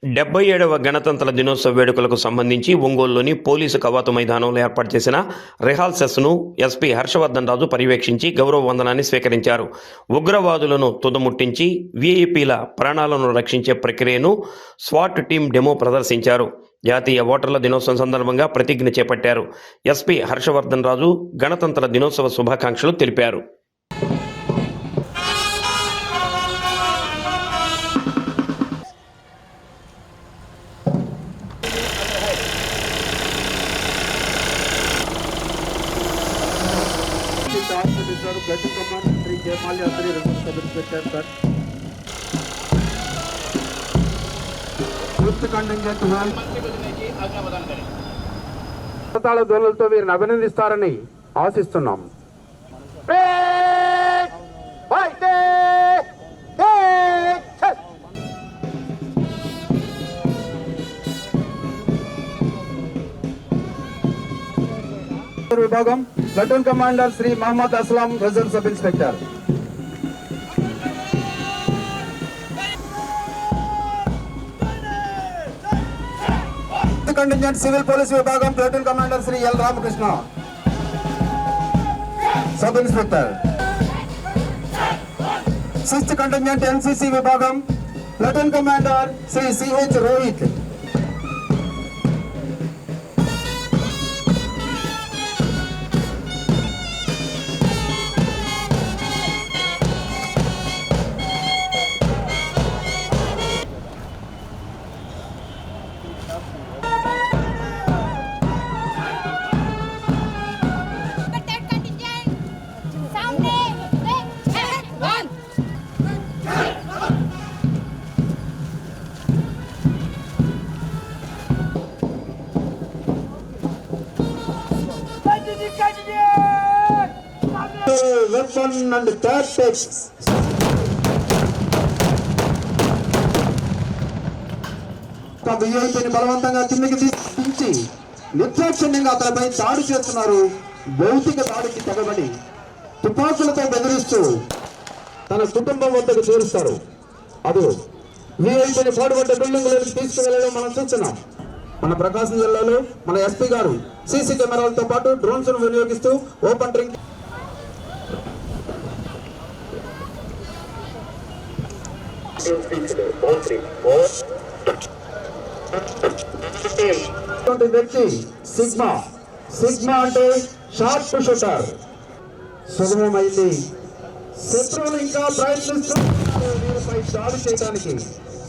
77వ గణతంత్ర దినోత్సవ వేడుకలకు సంబంధించి ఒంగోలులోని పోలీసు కవాతు మైదానంలో ఏర్పాటు చేసిన రిహార్సల్స్ను ఎస్పీ హర్షవర్ధన్ రాజు పర్యవేక్షించి గౌరవ వందనాన్ని స్వీకరించారు. ఉగ్రవాదులను తుదముట్టించి వీఐపీల ప్రాణాలను రక్షించే ప్రక్రియను స్వాట్ టీం డెమో ప్రదర్శించారు. జాతీయ ఓటర్ల దినోత్సవం సందర్భంగా ప్రతిజ్ఞ చేపట్టారు. ఎస్పీ హర్షవర్ధన్ రాజు గణతంత్ర దినోత్సవ శుభాకాంక్షలు తెలిపారు. ధ్వనులతో వీరిని అభినందిస్తారని ఆశిస్తున్నాం. విభాగం platoon commander Shri Mohammed Aslam, reserve sub inspector. Contingent civil police విభాగం platoon commander Shri L Ramakrishna, sub inspector. 6th contingent NCC విభాగం platoon commander Shri CH Rohit. Weapon and tactics. వీఐపీని బలవంతంగా కిందకి తీసుకొచ్చి నిర్దాక్షిణ్యంగా అతనిపై దాడి చేస్తున్నారు. భౌతిక దాడికి తెగబడి తుపాకులతో బెదిరిస్తూ తన కుటుంబం వద్దకు చేరుస్తారు. అది వీఐపీని పాడుపడ్డ బిల్డింగ్లోకి తీసుకువెళ్ళడం మనం చూస్తున్నాం. మన ప్రకాశం జిల్లాలో మన ఎస్పీ గారు సీసీ కెమెరాలతో పాటు డ్రోన్స్ ను వినియోగిస్తూ ఓపెన్ డ్రింక్ వ్యక్తి సిగ్మా. సిగ్మా అంటే షార్ప్ షూటర్. సులభమైంది. శత్రువులు ఇంకా ప్రయత్నిస్తున్నారు దాడి చేయడానికి.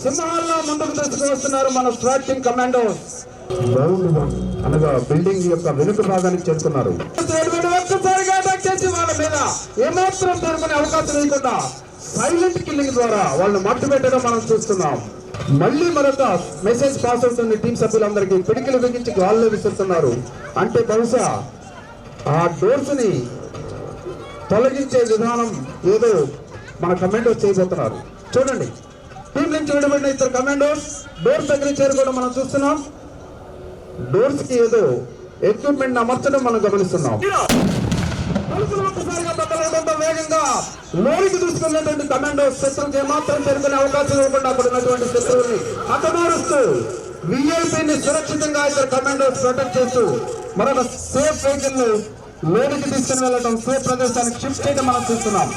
సింహాల్లో ముందుకు తీసుకువస్తున్నారు మన స్వాట్ టీం కమాండోస్. అనగా బిల్డింగ్ యొక్క వెనుక భాగానికి చేరుకున్నారు. ఒక్కసారిగా అటాక్ చేసి వాళ్ళ మీద ఏమాత్రం దొరుకునే అవకాశం లేకుండా సైలెంట్ కిల్లింగ్ ద్వారా వాళ్ళని మట్టు పెట్టడం మనం చూస్తున్నాం. మళ్ళీ మరొక మెసేజ్ పాస్ అవుతుంది. టీం సభ్యులందరికీ పిడికిలు బిగించి గాల్లో విసురుతున్నారు. అంటే బహుశా ఆ డోర్స్ ని తొలగించే విధానం ఏదో మన కమాండోస్ చేయబోతున్నారు. చూడండి, టీం నుంచి విడబడిన 2 కమాండోస్ డోర్స్ దగ్గర చేరుకోవడం మనం చూస్తున్నాం. డోర్స్ కి ఏదో ఎక్విప్మెంట్ అమర్చడం మనం గమనిస్తున్నాం. ఒక్కసారిగా బద్దలవడంతో వేగంగా లోనికి దూసుకున్నటువంటి కమాండోస్ శత్రువుకి ఏమాత్రం చేరుకునే అవకాశం ఇవ్వకుండా అక్కడ ఉన్నటువంటి శత్రువుని హతమారుస్తూ వీఐపీని సురక్షితంగా 2 కమాండోస్ ప్రొటెక్ట్ చేస్తూ మరొక సేఫ్ వెహికల్ ను లోనికి తీసుకుని వెళ్ళడం, సేఫ్ ప్రదేశానికి షిఫ్ట్ చేయడం మనం చూస్తున్నాం.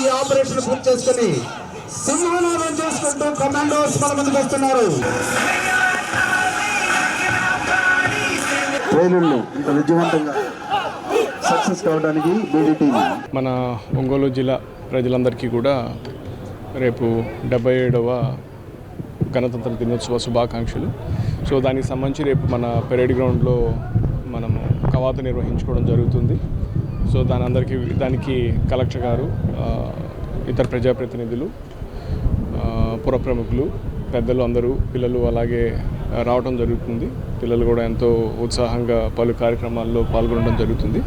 ఈ ఆపరేషన్ పూర్తి చేసుకుని సింహనాదం చేసుకుంటూ కమాండోస్ మన ముందుకు వస్తున్నారు. ఇంత విజయవంతంగా సక్సెస్ కావడానికి బీడీటీ మన ఒంగోలు జిల్లా ప్రజలందరికీ కూడా రేపు 77వ గణతంత్ర దినోత్సవ శుభాకాంక్షలు. సో దానికి సంబంధించి రేపు మన పెరేడ్ గ్రౌండ్లో మనము కవాతు నిర్వహించుకోవడం జరుగుతుంది. సో దానికి కలెక్టర్ గారు, ఇతర ప్రజాప్రతినిధులు, పుర ప్రముఖులు, పెద్దలు అందరూ, పిల్లలు అలాగే రావడం జరుగుతుంది. పిల్లలు కూడా ఎంతో ఉత్సాహంగా పలు కార్యక్రమాల్లో పాల్గొనడం జరుగుతుంది.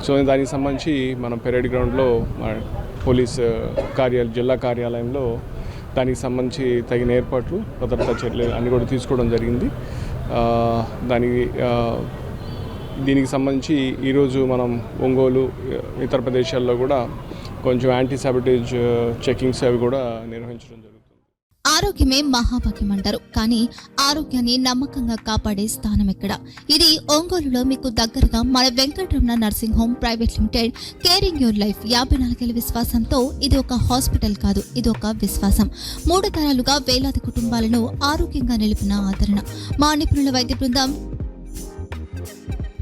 సో దానికి సంబంధించి మనం పెరేడ్ గ్రౌండ్లో పోలీస్ జిల్లా కార్యాలయంలో దానికి సంబంధించి తగిన ఏర్పాట్లు, భద్రతా చర్యలు అన్నీ కూడా తీసుకోవడం జరిగింది. దీనికి సంబంధించి ఈరోజు మనం ఒంగోలు, ఇతర ప్రదేశాల్లో కూడా కొంచెం యాంటీ సాబిటేజ్ చెకింగ్స్ అవి కూడా నిర్వహించడం జరుగుతుంది. ఆరోగ్యమే మహాభాగ్యం అంటారు, కానీ ఆరోగ్యాన్ని నమ్మకంగా కాపాడే స్థానం ఎక్కడ? ఇది ఒంగోలులో మీకు దగ్గరగా మన Venkataramana nursing home private limited. Caring your life 54 ఏళ్ల విశ్వాసంతో ఇది ఒక హాస్పిటల్ కాదు, ఇది ఒక విశ్వాసం. 3 తరాలుగా వేలాది కుటుంబాలను ఆరోగ్యంగా నిలిపిన ఆదరణ. మా నిపుణుల వైద్య బృందం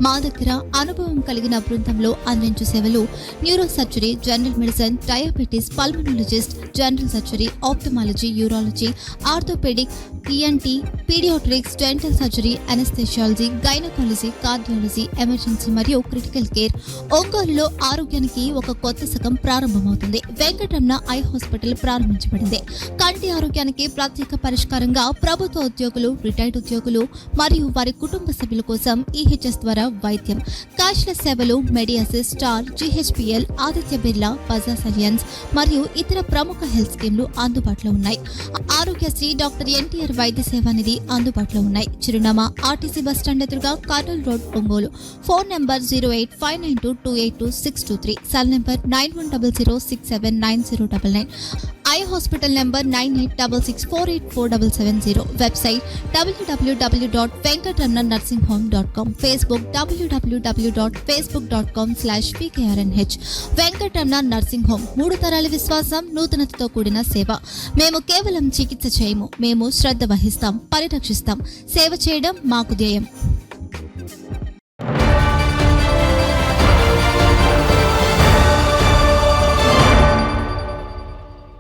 మా దగ్గర అనుభవం కలిగిన బృందంలో అందించే సేవలు neuro surgery, general medicine, diabetes, pulmonologist, general surgery, ophthalmology, urology, orthopaedic, ENT, paediatrics, dental surgery, anaesthesiology, gynaecology, cardiology, emergency మరియు క్రిటికల్ కేర్. ఒంగోలులో ఆరోగ్యానికి ఒక కొత్త శకం ప్రారంభమవుతుంది. వెంకటరమణ ఐ హాస్పిటల్ ప్రారంభించబడింది. కంటి ఆరోగ్యానికి ప్రత్యేక పరిష్కారంగా ప్రభుత్వ ఉద్యోగులు, రిటైర్డ్ ఉద్యోగులు మరియు వారి కుటుంబ సభ్యుల కోసం ఈహెచ్ఎస్ ద్వారా వైద్యం, క్యాష్లెస్ సేవలు, మెడియాసిస్, స్టార్, జీహెచ్పిఎల్, ఆదిత్య బిర్లా, బజాజ్ అలియన్స్ మరియు ఇతర ప్రముఖ హెల్త్ స్కీమ్లు అందుబాటులో ఉన్నాయి. ఆరోగ్యశ్రీ, డాక్టర్ ఎన్టీఆర్ వైద్య సేవా నిధి అందుబాటులో ఉన్నాయి. చిరునామా ఆర్టీసీ బస్టాండ్ ఎదురుగా, Kurnool road, Ongole. Phone number 08592282623, cell number 9100679099, eye hospital number 9866484770, website www.venkatramanarsinghome.com, Facebook www.facebook.com/vkrnh. Venkataramana nursing home, 3 తరాల విశ్వాసం, నూతనతతో కూడిన సేవ. మేము కేవలం చికిత్స చేయము, మేము శ్రద్ధ వహిస్తాం, పరిరక్షిస్తాం. సేవ చేయడం మాకు ధ్యేయం.